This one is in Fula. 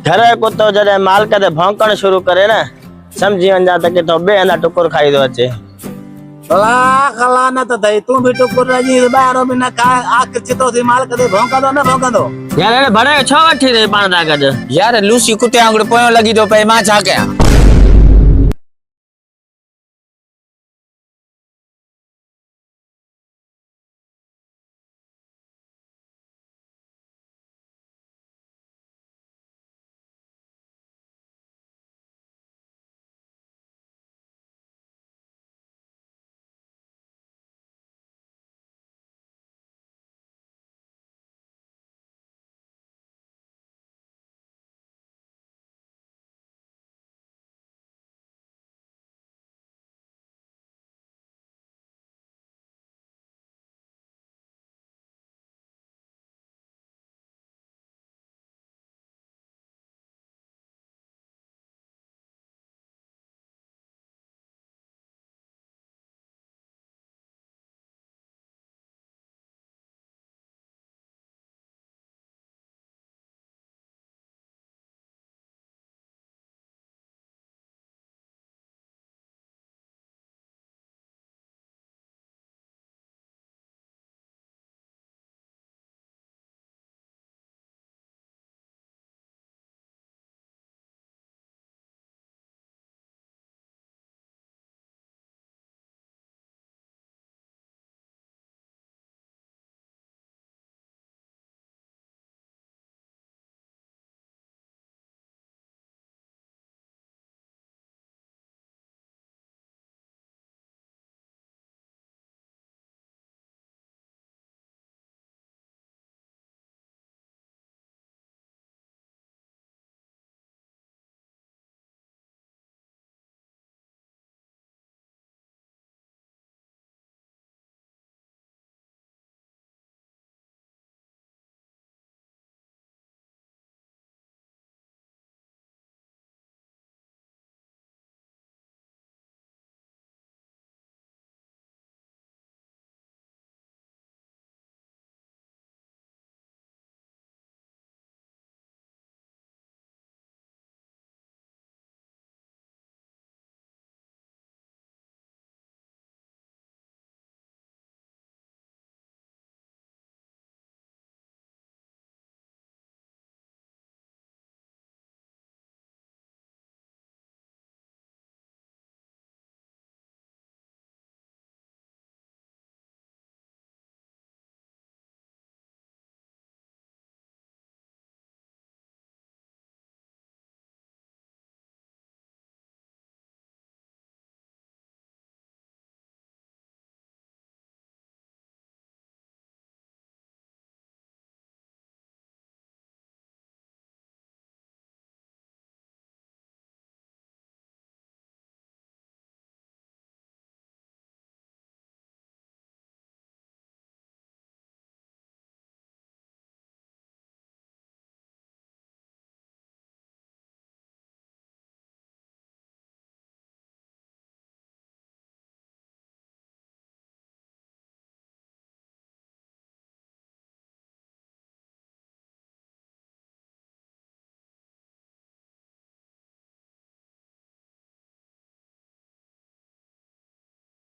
घरे कुत्तो जॾहिं मालिक ते भौंकण शुरू करे न समझी वञा त किथो ॿिए हंधा टुकुर खाई थो अचे। कला न त थई तू भी टुकुर जी ॿाहिरो बि न खाए आख़िर चितो थी मालिक ते भौंकंदो न भौंकंदो। यार भड़े छो वठी रही पाण सां गॾु? यार लूसी कुत्ते वांगुरु पोयों लॻी थो पए, मां छा कयां?